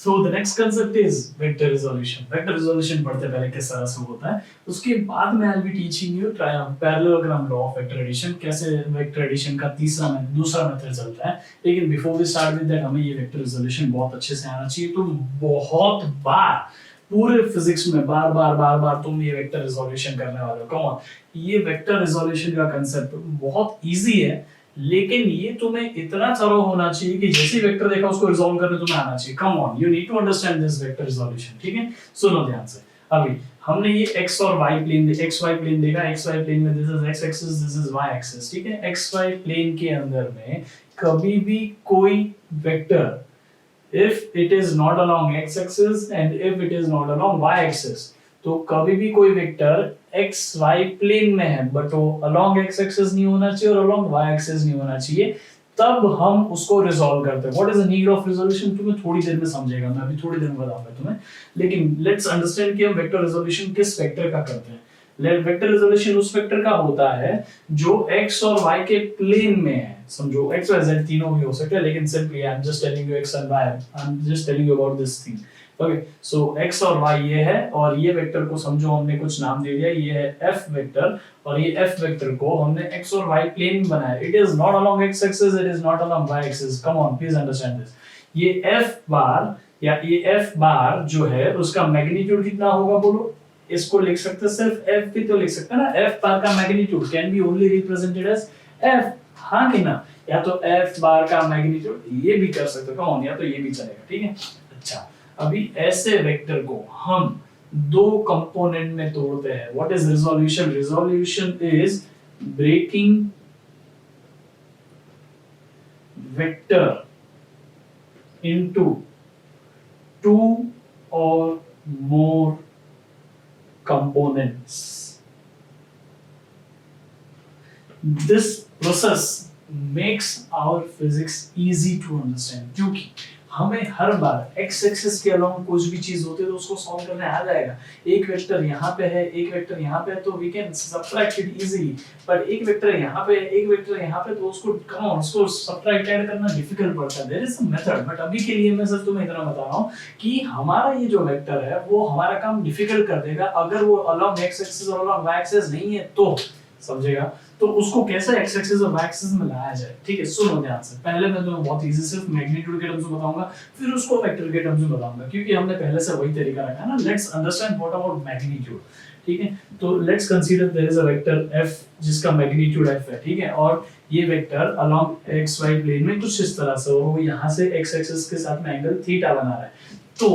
So the next concept is vector resolution. Vector resolution पढ़ते पहले किस तरह से होता है, उसके बाद में I'll be teaching you parallelogram law of vector addition, कैसे vector addition का दूसरा मेथड चलता है. लेकिन before we start with that, हमें ये vector resolution बहुत अच्छे से आना चाहिए. तो बहुत बार पूरे फिजिक्स में बार तुम ये वेक्टर रिजोल्यूशन करने वाले हो. कम ऑन, ये वेक्टर रिजोल्यूशन का कांसेप्ट बहुत इजी है, लेकिन ये तुम्हें इतना थरो होना चाहिए कि जैसे वेक्टर देखा उसको रिजॉल्व करने तुम्हें आना चाहिए. Come on, you need to understand this vector resolution. ठीक है, सुनो ध्यान से. अभी हमने ये x और y प्लेन xy प्लेन देखा. xy प्लेन में this is x axis, this is y axis. ठीक है, xy प्लेन के अंदर में कभी भी कोई vector, if it is not along x axis and if it is not along y axis, तो कभी भी कोई वेक्टर x y प्लेन में है बट वो along x axis नहीं होना चाहिए और along y axis नहीं होना चाहिए, तब हम उसको रिजॉल्व करते हैं. What is the need of resolution तुम्हें थोड़ी देर में समझेगा, मैं अभी थोड़ी देर में बताऊंगा तुम्हें. लेकिन लेट्स अंडरस्टैंड कि हम वेक्टर रिजोल्यूशन किस वेक्टर का करते हैं. वेक्टर रिजोल्यूशन उस वेक्टर का होता है जो x और y के प्लेन में है. समझो x y z तीनों भी हो सकते हैं, लेकिन simply I am just telling you x and y, I am just telling you about this thing. Okay, so x और y ये है, और ये वेक्टर को समझो हमने कुछ नाम दे दिया. ये है f वेक्टर, और ये f वेक्टर को हमने x और y प्लेन में बनाया. It is not along x axis, it is not along y axis. Come on, please understand this. ये f बार या ये f बार जो है उसका मैग्नीट्यूड कितना होगा बोलो. इसको लिख सकते हैं सिर्फ f भी तो लिख सकते हैं ना. f बार का magnitude can be only represented as f, हां कि ना. या तो f बार का मैग्नीट्यूड ये भी कर सकते हो, कौन, या तो ये भी चलेगा. ठीक है, अच्छा. अभी ऐसे वेक्टर को हम दो कंपोनेंट में तोड़ते हैं. What is resolution? Resolution is breaking vector into two और more components. This process makes our physics easy to understand, क्योंकि हमें हर बार x एक्सिस के अलोंग कुछ भी चीज होती है तो उसको सॉल्व करने आ जाएगा. एक वेक्टर यहाँ पे है, एक वेक्टर यहाँ पे है, तो we can subtract it easily. पर एक वेक्टर यहाँ पे है, एक वेक्टर यहाँ पे, तो उसको subtract ऐड करना डिफिकल्ट पड़ता है. there is a method, but अभी के लिए मैं सिर्फ तुम्हें इतना बता रहा हूँ कि हमारा ये जो वेक्टर है वो हमारा काम डिफिकल्ट कर देगा अगर वो अलोंग x एक्सिस और अलोंग y एक्सिस नहीं है तो. समझेगा? तो उसको कैसे x एक्सिस और y एक्सिस में लाया जाए. ठीक है, सुनो ध्यान से. पहले मैं तुम्हें बहुत इजी सिर्फ मैग्नीट्यूड के टर्म्स में बताऊंगा, फिर उसको वेक्टर के टर्म्स में बताऊंगा, क्योंकि हमने पहले से वही तरीका रखा है ना. Let's understand what about magnitude. ठीक है, तो let's consider there is a vector f जिसका मैग्नीट्यूड f है. ठीक है, और ये वेक्टर अलोंग xy प्लेन में कुछ इस तरह से, वो यहां से x एक्सिस के साथ में एंगल थीटा बना रहा है. तो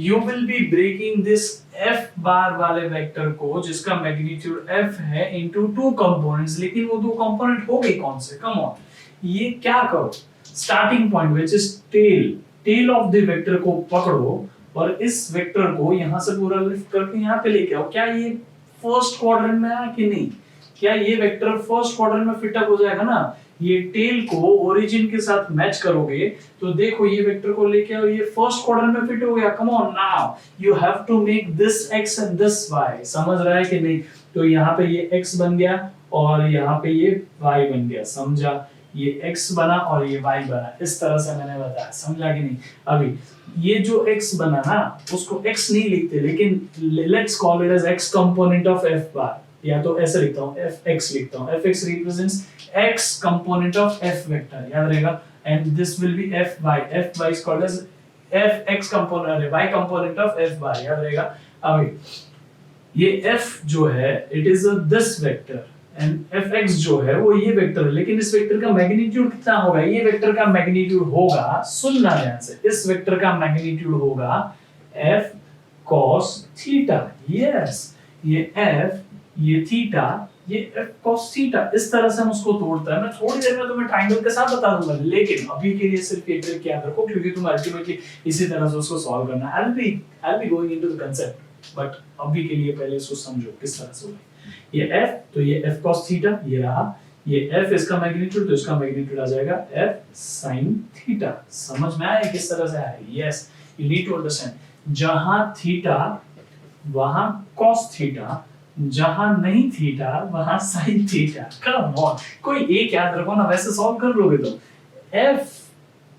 you will be breaking this f बार वाले वेक्टर को जिसका मैग्नीट्यूड f है into two components. लेकिन वो दो कंपोनेंट हो गए कौन से? कम ऑन, ये क्या करो, starting point which is tail of the vector को पकड़ो और इस वेक्टर को यहां से पूरा लिफ्ट करके यहां पे लेके आओ. क्या ये फर्स्ट क्वाड्रेंट में है कि नहीं? क्या ये वेक्टर फर्स्ट क्वाड्रेंट में फिट अप हो जाएगा ना? ये टेल को ओरिजिन के साथ मैच करोगे तो देखो ये वेक्टर को लेके आओ, ये फर्स्ट क्वाड्रेंट में फिट हो गया. Come on, now you have to make this x and this y. समझ रहा है कि नहीं? तो यहाँ पे ये x बन गया और यहाँ पे ये y बन गया. समझा? ये x बना और ये y बना. इस तरह से मैंने बताया. समझा कि नहीं? अभी ये जो x बना ना उसको x नहीं लिखते, लेकिन let's call it as x component of f bar, या तो ऐसे लिखता हूँ fx लिखता हूँ. fx represents x component of f vector, याद रहेगा. and this will be fy is called as fx component, y component of f bar, याद रहेगा. अभी ये f जो है it is a this vector and fx जो है वो ये वेक्टर है. लेकिन इस वेक्टर का मैग्नीट्यूड कितना होगा? ये वेक्टर का मैग्नीट्यूड होगा, सुनना ध्यान से, इस वेक्टर का मैग्नीट्यूड होगा f cos थीटा. यस, ये f, ये थीटा, ये f cos थीटा. इस तरह से हम उसको तोड़ते हैं. मैं थोड़ी देर में तुम्हें ट्रायंगल के साथ बता दूंगा, लेकिन अभी के लिए सिर्फ ये ट्रिक याद रखो, क्योंकि तुम अल्टीमेटली इसी तरह से उसको सॉल्व करना है. I'll be going into the concept, but अभी के लिए पहले इसको समझो किस तरह से होगा. ये f, तो ये f cos थीटा ये रहा. ये f इसका मैग्नीट्यूड, तो इसका मैग्नीट्यूड आ जाएगा f sin थीटा. समझ में आया किस तरह से आया? Yes, you need to understand. जहां थीटा वहां cos थीटा, जहां नहीं थीटा वहां sin थीटा. कम ऑन, कोई एक याद रखो ना, वैसे सॉल्व कर लोगे तो f,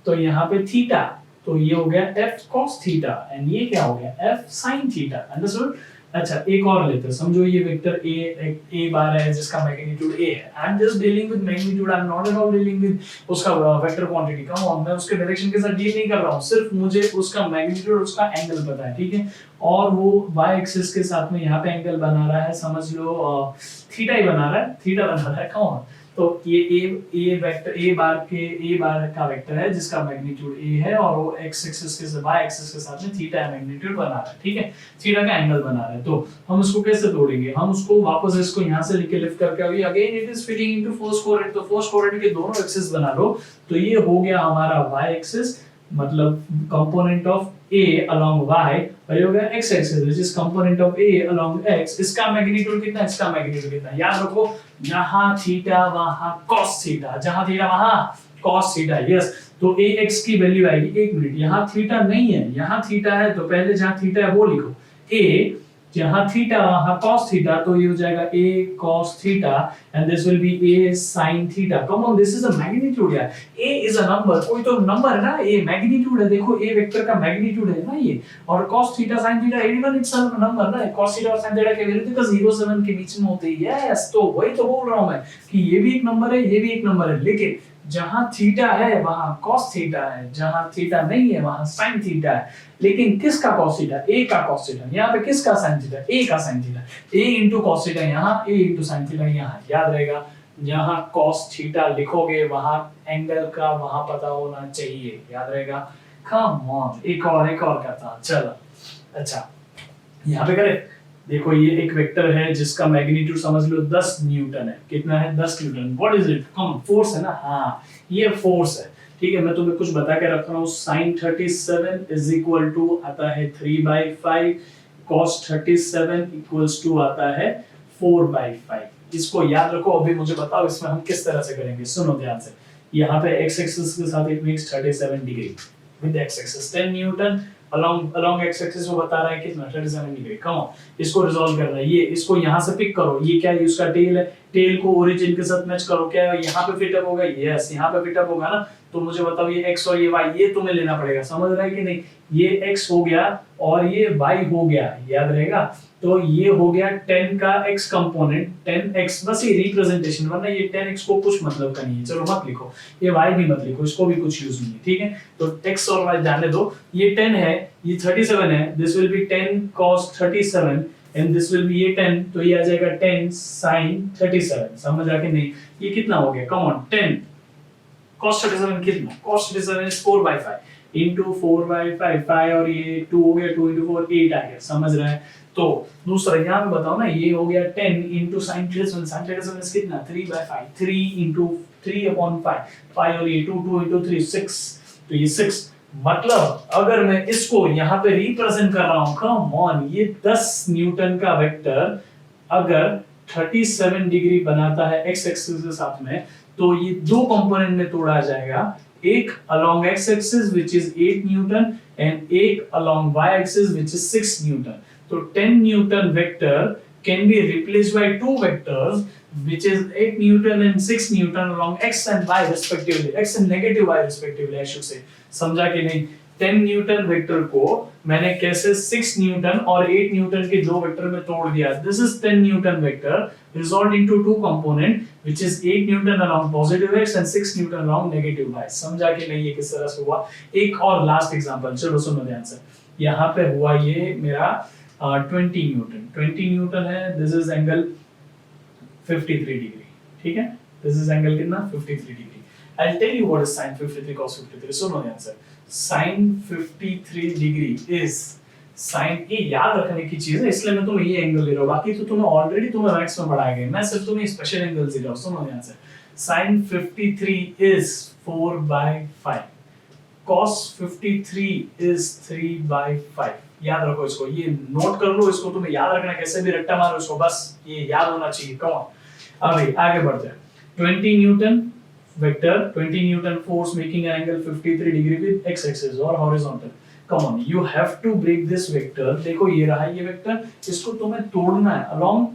तो यहाँ पे थीटा तो ये हो गया f cos थीटा एंड ये क्या हो गया f sin थीटा। अंडरस्टूड। अच्छा एक और लेते हैं, समझो ये वेक्टर a बार है जिसका मैग्नीट्यूड a है। I am just dealing with magnitude, I am not at all dealing with उसका वेक्टर क्वांटिटी। कम ऑन, मैं उसके डायरेक्शन के साथ डील नहीं कर रहा हूं, सिर्फ मुझे उसका मैग्नीट्यूड उसका एंगल पता है, ठीक है। और वो y एक्सिस के साथ में यहाँ पे एंगल बना रहा है, समझ लो थीटा ही बना रहा है, थीटा बना रहा है। कम ऑन, तो ये a वेक्टर a बार का वेक्टर है जिसका मैग्नीट्यूड a है और वो x एक्सिस के साथ y एक्सिस के साथ में थीटा मैग्नीट्यूड बना रहा है, ठीक है, थीटा का एंगल बना रहा है। तो हम उसको कैसे तोड़ेंगे, हम उसको वापस इसको यहां से लेके लिफ्ट करके आगे again it is fitting into first coordinate, तो फर्स्ट कोऑर्डिनेट के दोनों एक्सिस बना लो। तो ये हो गया हमारा y एक्सिस, मतलब component of a along y, और ये हो गया x axis which is component of a along x। इसका मैग्नीट्यूड कितना, इसका मैग्नीट्यूड कितना, याद रखो यहाँ थीटा वहाँ cos थीटा, जहाँ थीटा वहाँ cos थीटा। यस, तो ax की वैल्यू आएगी, एक मिनट, यहाँ थीटा नहीं है, यहाँ थीटा है, तो पहले जहाँ थीटा है वो लिखो, a जहाँ थीटा वहाँ cos थीटा, तो ये हो जाएगा a cos theta and this will be a sin theta. Come on, this is a magnitude यार, a इज अ नंबर, कोई तो नंबर है ना, a मैग्नीट्यूड है, देखो a वेक्टर का मैग्नीट्यूड है ना ये, और cos theta sin theta even itself number ना, cos थीटा और sin थीटा के वैल्यू देखो 0 7 के बीच में होते हैं। यस, तो वही तो बोल रहा हूं मैं कि ये भी एक नंबर है, ये भी एक नंबर है, लेकिन जहां थीटा है वहां cos थीटा है, जहां थीटा नहीं है वहां sin थीटा है। लेकिन किसका cos थीटा, a का cos थीटा, यहाँ पे किसका sin थीटा, a का sin theta, a into cos theta यहाँ, a into sin थीटा यहाँ। याद रहेगा, जहां cos थीटा लिखोगे वहां एंगल का वहां पता होना चाहिए, याद रहेगा। कम ऑन, एक और करता हूं, चलो। अच्छा यहाँ पे करें, देखो ये एक वेक्टर है जिसका मैग्नीट्यूड समझ लो 10 न्यूटन है। कितना है, 10 Newton. What is it, come force है ना, हाँ ये फोर्स है, ठीक है। मैं तुम्हें कुछ बता के रख रहा हूँ, sin 37 इज इक्वल टू आता है 3/5, cos 37 इक्वल्स टू आता है 4/5। इसको याद रखो। अभी मुझे बताओ इसमें हम किस तरह से करेंगे, सुनो ध्यान से। यहाँ पे x एक्सिस के साथ it makes 37 degree with x axis 10 Newton, along x axis वो बता रहा है कितना 37 डिग्री। कम ऑन, इसको रिजॉल्व करना है। ये इसको यहाँ से पिक करो, ये क्या है, उसका टेल है, टेल को ओरिजिन के साथ मैच करो, क्या है यहाँ पे फिट अप होगा, यस यहाँ पे फिट अप होगा ना। तो मुझे बताओ ये x और ये y, ये तुम्हें लेना पड़ेगा, समझ रहा है कि नहीं। ये x हो गया और ये y हो गया, याद रहेगा। तो ये हो गया 10 का x कंपोनेंट, 10x, बस ये रिप्रेजेंटेशन, वरना ये 10x को कुछ मतलब का नहीं है, चलो मत लिखो, ये y भी मत लिखो, इसको भी कुछ यूज नहीं है, ठीक है। तो x और y जाने दो, ये 10 है, ये 37 है, this will be 10 cos 37 and this will be ये 10, तो ये आ जाएगा 10 sin 37। समझ आ के नहीं, ये कितना हो गया, कम ऑन, 10 cos 37 कितना, cos 37 is 4/5 into 4/5, 5 और ये 2 हो गया, 2 into 4 8 आ गया, समझ रहा है। तो दूसरा यहाँ पे बताओ ना, ये हो गया 10 into sin 37, sin 37 कितना 3/5, 3 into 3/5, 5 और ये 2, 2 into 3 6, तो ये 6। मतलब अगर मैं इसको यहाँ पे रिप्रेजेंट कर रहा हूँ, कम ऑन, ये 10 न्यूटन का वेक्टर अगर 37 डिग्री बनाता है x एक्सिस के साथ में, तो ये दो कंपोनेंट में तोड़ा जाएगा, एक along x axis which is 8 Newton and एक along y axis which is 6 Newton. तो 10 Newton vector can be replaced by two vectors which is 8 newton and 6 newton along x and y respectively, x and negative y respectively I should say। समझा कि नहीं। 10 Newton vector को मैंने कैसे 6 Newton और 8 Newton के दो वेक्टर में तोड़ दिया। This is 10 Newton vector resolved into two component which is 8 newton along positive x and 6 newton along negative y। समझा कि नहीं ये किस तरह से हुआ। एक और लास्ट एग्जांपल, चलो सुनो ध्यान से। यहाँ पे हुआ ये मेरा 20 न्यूटन है, दिस इज एंगल 53 डिग्री, ठीक है। दिस इज एंगल कितना 53 degree. I'll tell you what is sin 53 cos 53। सुनो ध्यान से। sin 53 डिग्री is sin, ये याद रखने की चीज है इसलिए मैं तुम्हें ये एंगल दे रहा हूं, बाकी तो तुम्हें ऑलरेडी तुम्हें मैथ्स में पढ़ाया गया, मैं सिर्फ तुम्हें स्पेशल एंगल दे रहा हूं। सुनो ध्यान से। sin 53 is 4/5, cos 53 is 3/5। याद रखो इसको, ये नोट कर लो इसको, तुम्हें याद रखना, कैसे भी रट्टा मारो इसको, बस ये याद होना चाहिए। कम ऑन, अभी आगे बढ़ते हैं। 20 newton vector, 20 newton force making an angle 53 degree with x axis और horizontal. Come on, you have to break this vector. देखो ये रहा ये वेक्टर, इसको तुम्हें तोड़ना है along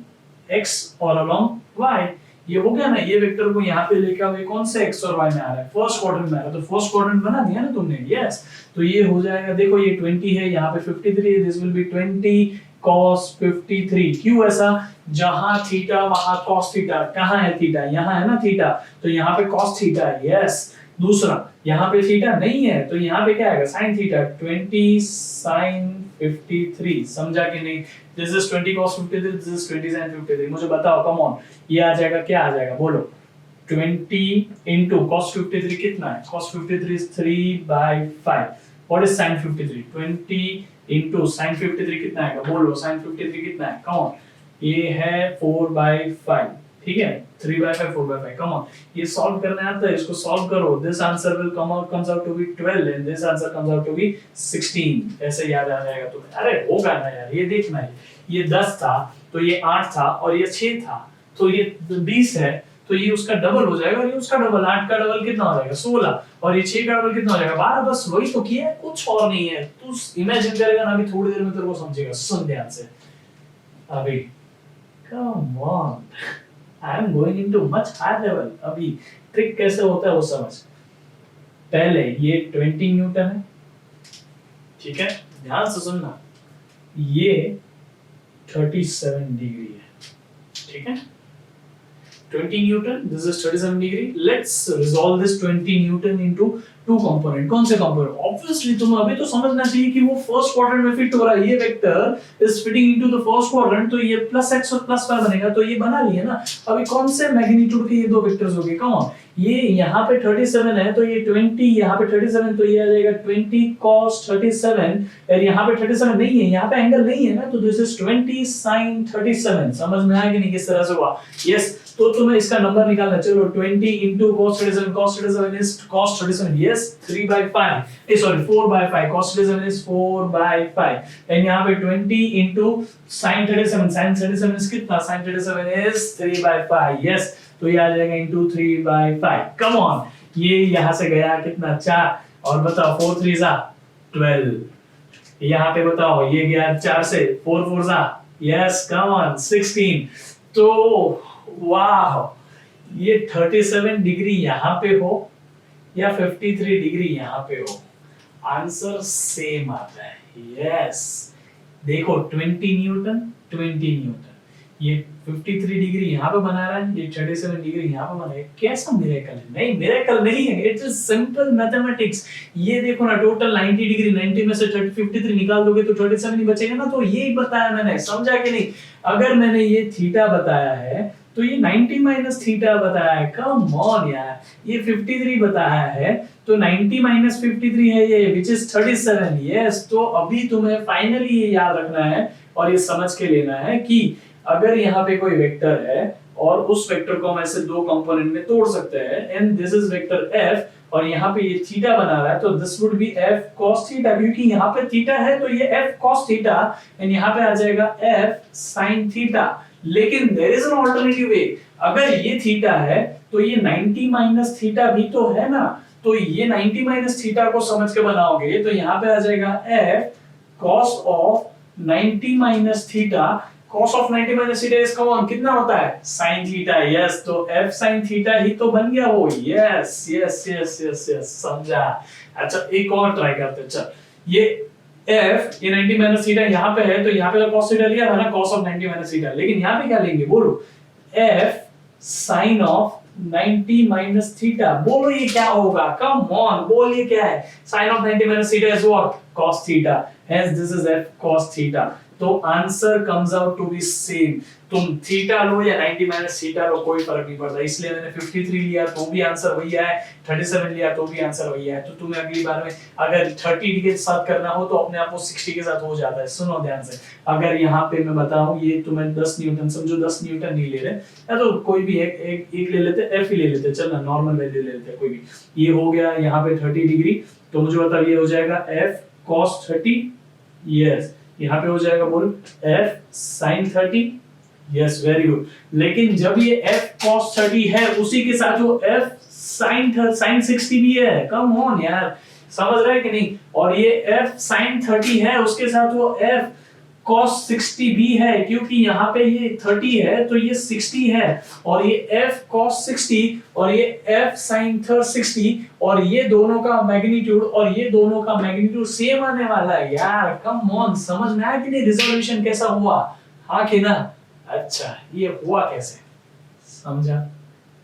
x और along y। ये हो गया ना, ये वेक्टर को यहाँ पे लेके आओ, ये कौन से x और y में आ रहा है, फर्स्ट क्वाड्रेंट में आ रहा है, तो फर्स्ट क्वाड्रेंट बना दिया ना तुमने, यस। तो ये हो जाएगा, देखो ये 20 है, यहाँ पे 53 है, दिस विल बी 20 cos 53। क्यों ऐसा, जहां थीटा वहां cos थीटा, कहां है थीटा, यहाँ है ना थीटा, तो यहाँ पे cos थीटा है, यस। दूसरा यहाँ पे थीटा नहीं है, तो यहाँ पे क्या आएगा, sin थीटा, 20 sin 53, समझा कि नहीं। This is 20 cos 53, this is 20 sin 53। मुझे बताओ, कम ऑन, ये आ जाएगा, क्या आ जाएगा बोलो, 20 into cos 53 कितना है, cos 53 is 3/5। What is sin 53? 20 into sin 53 कितना आएगा, बोलो sin 53 कितना है, कम ऑन, ये है 4/5, ठीक है, 3/5 4/5, कम ऑन, ये सॉल्व करने आता है, इसको सॉल्व करो, this answer will comes out to be 12 and this answer comes out to be 16। ऐसे याद आ जाएगा तुम्हें, अरे होगा ना यार, ये देखना है, ये 10 था तो ये 8 था और ये 6 था, तो ये 20 है, तो ये उसका डबल हो जाएगा, और ये उसका डबल, 8 का डबल कितना हो जाएगा 16, और ये 6 का डबल कितना हो जाएगा 12। बस वही तो किया है, कुछ और नहीं है, तू इमेजिन करेगा ना, अभी थोड़ी देर में तेरे को समझेगा, सुन ध्यान से अभी, come on, I am going into much higher level. अभी ट्रिक कैसे होता है वो समझ। पहले ये 20 न्यूटन है, ठीक है, ध्यान से सुनना, ये 37 डिग्री है, ठीक है, 20 newton, this is 37 degree। Let's resolve this 20 newton into two component. कौन से कंपोनेंट, ऑब्वियसली तुम्हें अभी तो समझना चाहिए कि वो फर्स्ट क्वाड्रेंट में फिट हो रहा है, ये vector is fitting into the first quadrant, तो ये प्लस x और प्लस y बनेगा, तो ये बना लिए ना। अभी कौन से मैग्नीट्यूड के ये दो वेक्टर्स हो गए, कम ऑन, ये यहाँ पे 37 है, तो ये 20, यहाँ पे 37, तो ये आ जाएगा 20 cos 37, और यहाँ पे 37 नहीं है, यहाँ पे एंगल नहीं है ना, तो दिस इज 20 sin 37। समझ में आया कि नहीं किस तरह से हुआ, यस। तो तुम्हें इसका नंबर निकालना, चलो 20 into cos 37, cos 37 is cos 37, yes, 3/5, sorry 4/5, cos 37 is 4/5, and यहाँ पे 20 into sin 37, sin 37 is कितना, sin 37 is 3/5, yes, तो ये आ जाएगा into 3/5, कम ऑन, ये यहाँ से गया कितना 4, और बताओ 4 3 जा 12, यहाँ पे बताओ ये गया 4 से, 4 4 जा, yes, कम ऑन 16। तो वाह, ये 37 डिग्री यहाँ पे हो या 53 डिग्री यहाँ पे हो, आंसर सेम आता है, यस। देखो 20 न्यूटन, 20 न्यूटन, ये 53 डिग्री यहाँ पे बना रहा है, ये 37 डिग्री यहाँ पे बना रहा है, कैसा मिरेकल है, नहीं मिरेकल नहीं है, इट इज सिंपल मैथमेटिक्स। ये देखो ना, टोटल 90 डिग्री, 90 में से 53 निकाल दोगे तो 37 ही बचेगा ना, तो ये बताया मैंने, समझा कि नहीं। अगर मैंने ये थीटा बताया है तो ये 90 माइनस थीटा बताया है, कम ऑन यार, ये 53 बताया है तो 90 माइनस 53 है ये, which is 37, yes। तो अभी तुम्हें फाइनली ये याद रखना है और ये समझ के लेना है कि अगर यहाँ पे कोई वेक्टर है और उस वेक्टर को हम ऐसे दो कंपोनेंट में तोड़ सकते हैं, and this is vector f और यहाँ पे ये थीटा बना रहा है, तो this would be f cos theta, क्योंकि यहाँ पे थीटा है तो ये f cos थीटा, एंड यहाँ पे आ जाएगा f sin थीटा। लेकिन there is an alternative way, अगर ये थीटा है तो ये 90 माइनस थीटा भी तो है ना, तो ये 90 माइनस थीटा को समझ के बनाओगे तो यहाँ पे आ जाएगा f cos of 90 minus theta, cos of 90 minus theta इसका मान कितना होता है, sin थीटा, यस। तो f sin थीटा ही तो बन गया वो, yes yes yes yes yes, समझा। अच्छा एक और ट्राई करते हैं, चल ये f ये 90 माइनस थीटा यहाँ पे है, तो यहाँ पे तो cos थीटा लिया था ना, cos of 90 माइनस थीटा, लेकिन यहाँ पे क्या लेंगे बोलो, f sin of 90 minus theta, बोलो ये क्या होगा, कम ऑन बोलिए क्या है, sin of 90 minus theta is what, cos theta, hence this is f cos theta. तो answer comes out to be same, तुम थीटा लो या 90 माइनस थीटा लो कोई फर्क नहीं पड़ता, इसलिए मैंने 53 लिया तो भी आंसर वही है, 37 लिया तो भी आंसर वही है। तो तुम्हें अगली बार में अगर 30 के साथ करना हो तो अपने आप को 60 के साथ हो जाता है। सुनो ध्यान से, अगर यहाँ पे मैं बताऊं ये तुम्हें 10 न्यूटन समझो, 10 न्यूटन नहीं ले रहे या तो कोई भी एक ले लेते, एफ ही ले लेते, चलना नॉर्मल वैल्यू ले लेते कोई भी। ये हो गया यहाँ पे 30 डिग्री, तो मुझे बताओ ये हो जाएगा f cos 30, यस, यहाँ पे हो जाएगा बोल f sin 30, yes very good. लेकिन जब ये f cos 30 है उसी के साथ वो f sin 60 भी है, कम ऑन यार, समझ रहे हैं कि नहीं। और ये f sin 30 है उसके साथ वो f cos 60 भी है, क्योंकि यहाँ पे ये 30 है तो ये 60 है, और ये f cos 60 और ये f sin 60, और ये दोनों का मैग्नीट्यूड और ये दोनों का मैग्नीट्यूड सेम आने वाला है यार। कम ऑन, समझ में आया कि नहीं रिजोल्यूशन कैसा हुआ? हाँ कि ना? अच्छा, ये हुआ कैसे, समझा?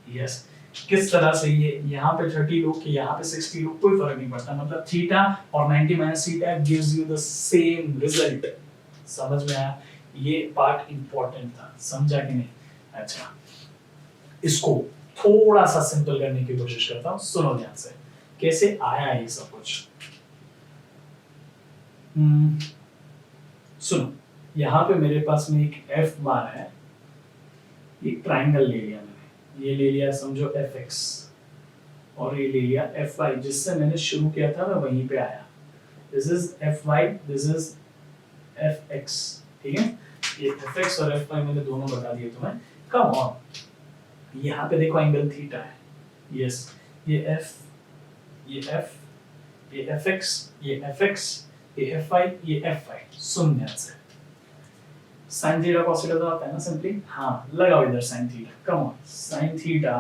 यस, किस तरह से ये यहाँ पे 30 लोग के यहाँ पे 60 लोग, कोई फर्क नहीं पड़ता, मतलब थीटा और 90 minus theta gives you the same result. समझ में आया? ये पार्ट इंपॉर्टेंट था, समझा कि नहीं? अच्छा, इसको थोड़ा सा सिंपल करने की कोशिश करता हूँ, सुनो ध्यान से कैसे आया ये सब कुछ। सुनो, यहाँ पे मेरे पास में एक f बार है, एक ट्राइंगल ले लिया मैंने, ये ले लिया समझो fx, और ये ले लिया fy, जिससे मैंने शुरू किया था मैं वहीं पे आया। This is fy, this is fx, ठीक है? ये fx और fy मैंने दोनों बता दिए तुम्हें। कम ऑन, यहाँ पे देखो एंगल थीटा है, यस, ये f, ये f, ये fx, ये fx, ये fy, ये fy। सुन ध्यान से, sin थीटा cos थीटा तो आता है ना सिंपली, हाँ लगाओ इधर sin theta, come on, sin theta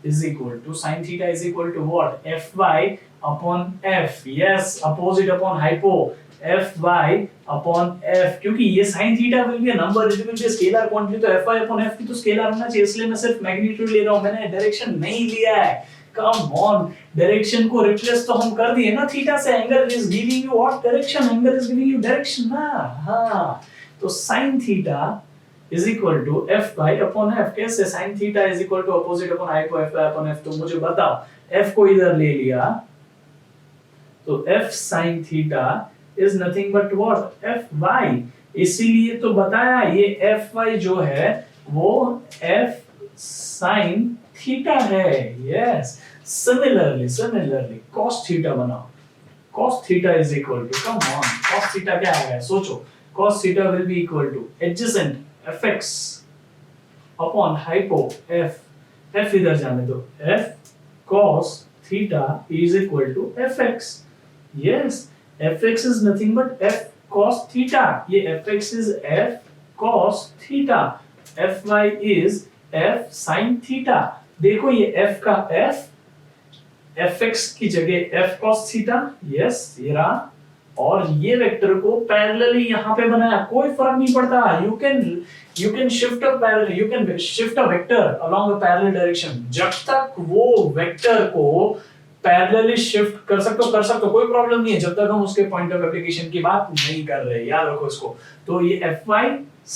is equal to what? fy upon f, yes, opposite upon hypo, fy upon f, क्योंकि ये sin theta will be a number, it will be a scalar quantity, तो fy upon f भी तो scalar होना चाहिए, इसलिए मैं सिर्फ मैग्नीट्यूड ले रहा हूं, मैंने डायरेक्शन नहीं लिया है। कम ऑन, डायरेक्शन को रिप्लेस तो हम कर दिए ना थीटा से, angle is giving you what? Direction, angle is giving you direction ना, हाँ। तो sin theta is equal to fy upon f, कैसे? sin theta is equal to opposite upon hypo, fy upon f, तो मुझे बताओ f को इधर ले लिया तो f sin theta is nothing but what? fy, इसीलिए तो बताया ये fy जो है वो f sin थीटा है, यस। सिमिलरली cos थीटा बनाओ, cos theta is equal to, come on, cos theta क्या आएगा सोचो? cos theta will be equal to adjacent fx upon hypo f, f इधर जाने दो, f cos theta is equal to fx, yes, fx is nothing but f cos theta, ये fx is f cos theta, fy is f sin theta। देखो ये f का f, fx की जगह f cos theta, yes, ये रहा, और ये वेक्टर को पैरेलली यहाँ पे बनाया, कोई फर्क नहीं पड़ता, you can shift a parallel, you can shift a vector along a parallel direction, जब तक वो वेक्टर को पैरेलली शिफ्ट कर सकते हो, कोई प्रॉब्लम नहीं है, जब तक हम उसके पॉइंट ऑफ एप्लीकेशन की बात नहीं कर रहे, याद रखो इसको। तो ये fy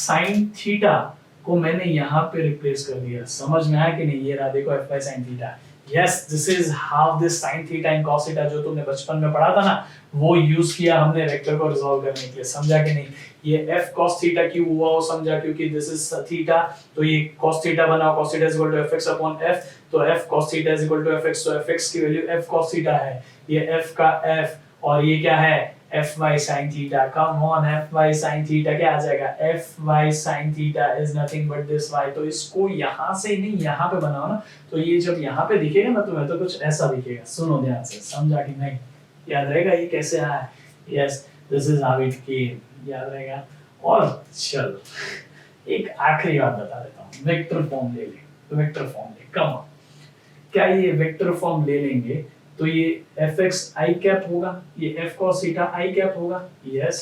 sin थीटा को मैंने यहाँ पे रिप्लेस कर दिया, समझ में आया कि नहीं? ये रहा देखो fy sin theta, yes, this is how this sin theta and cos theta जो तुमने बचपन में पढ़ा था ना, वो यूज किया हमने वेक्टर को रिजॉल्व करने के लिए, समझा कि नहीं? ये f cos theta क्यों हुआ वो समझा, क्योंकि this is theta, तो ये cos theta बना, cos theta is equal to fx upon f, तो f cos theta is equal to fx, तो fx की वैल्यू f cos theta है, ये f का f, और ये क्या है? fy sin theta, come on, fy sin theta क्या आ जाएगा? fy sin theta is nothing but this y, तो इसको यहाँ से नहीं यहाँ पे बनाओ ना, तो ये जब यहाँ पे दिखेगा ना तुम्हें तो कुछ ऐसा दिखेगा, सुनो ध्यान से, समझा कि नहीं? याद रहेगा ये कैसे आया? yes, this is how it came, याद रहेगा। और चलो एक आखिरी बात बता देता हूँ, वेक्टर फॉर्म ले ले, वेक्टर फॉर्म ले, कम ऑन, क्या ये वेक्टर फॉर्म ले लेंगे तो ये fx i कैप होगा, ये f cos theta i cap होगा, यस,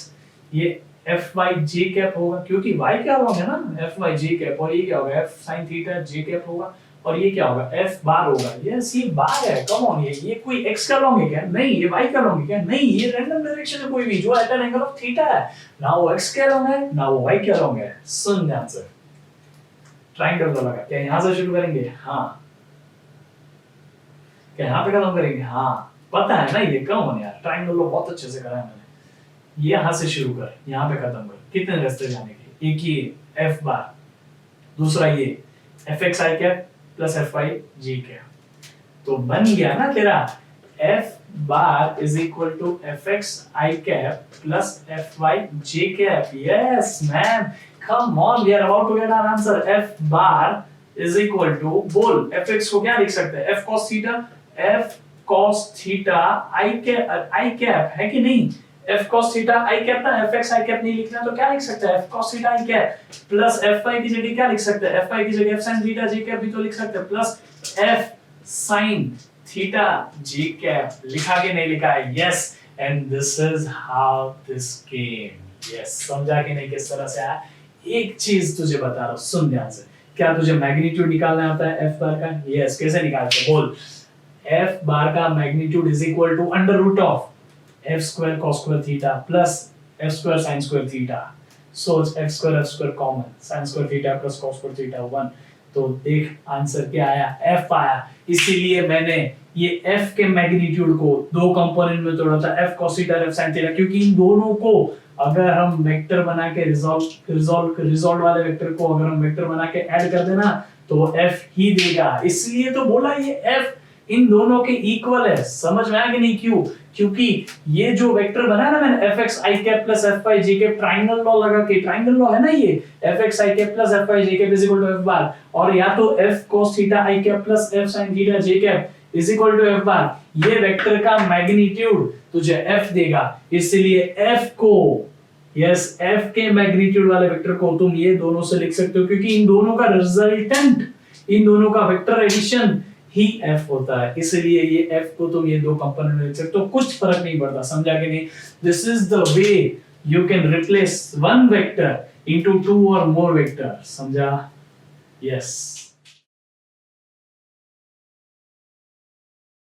ये fy j कैप होगा, क्योंकि y क्या होगा ना, fy j कैप, और ये क्या होगा? f sin theta j cap होगा, और ये क्या होगा? f बार होगा, यस, ये बार है, कम ऑन, ये कोई x का लॉन्ग है क्या? नहीं। ये y का लॉन्ग है क्या? नहीं। ये रैंडम डायरेक्शन है कोई भी जो at an angle of theta है, ना वो x का लॉन्ग है ना वो y का लॉन्ग है। सुन ध्यान से, ट्रायंगल तो लगा, क्या यहां से शुरू करेंगे? हाँ। क्या यहाँ पे खत्म करेंगे? हाँ, पता है ना ये, कम ऑन यार, ट्रायंगल तो बहुत अच्छे से करा है मैंने। ये यहाँ से शुरू कर, यहाँ पे खत्म कर, कितने रास्ते जाने के? एक ये f बार, दूसरा ये fx i cap plus fy j cap, तो बन गया ना तेरा f bar is equal to fx i cap plus fy j cap. Yes ma'am, come on, we are about to get our answer. f bar is equal to, बोल fx को क्या लिख सकते हैं? f cos theta, f cos theta i cap है कि नहीं? f cos theta i cap ना, fx i कैप नहीं लिखना तो क्या लिख सकते हैं, f cos theta i cap plus fy की जगह क्या लिख सकते हैं, fy की जगह f sin theta j cap भी तो लिख सकते हैं, plus f sin theta j cap लिखा के नहीं लिखा है, yes, and this is how this came, yes, समझा कि नहीं किस तरह से आया। एक चीज तुझे बता रहा हूं, सुन ध्यान से, क्या तुझे मैग्नीट्यूड निकालना आता है f बार का, यस, कैसे निकालते हैं बोल, f बार का magnitude is equal to under root of f square cos square theta plus f square sin square theta, so f square common, sin square theta plus cos square theta 1, तो देख answer क्या आया, f आया। इसीलिए मैंने ये f के magnitude को दो कंपोनेंट में तोड़ा था, f cos theta f sin theta, क्योंकि इन दोनों को अगर हम वेक्टर बना के रिजॉल्व वाले वेक्टर को अगर हम वेक्टर बना के ऐड कर देना तो f ही देगा, इसलिए तो बोला ये f इन दोनों के इक्वल है। समझ में आया कि नहीं, क्यों, क्योंकि ये जो वेक्टर बना ना मैंने fx i cap plus fy j cap, triangle law लगा के, ट्रायंगल लॉ है ना ये, fx i cap plus fy j cap is equal to f bar, और या तो f cos theta i cap plus f sin theta j cap is equal to f bar, ये vector का magnitude तुझे f देगा, इसलिए f को, yes, f के मैग्नीट्यूड वाले वेक्टर को तुम ये दोनों से लिख सकते हो, क्योंकि इन दोनों का रिजल्टेंट, इन दोनों का वेक्टर एडिशन ही f होता है, इसलिए ये f को तुम ये दो कंपोनेंट में लिख सकते हो, कुछ फर्क नहीं पड़ता, समझा कि नहीं। This is the way you can replace one vector into two और मोर वेक्टर, समझा, यस।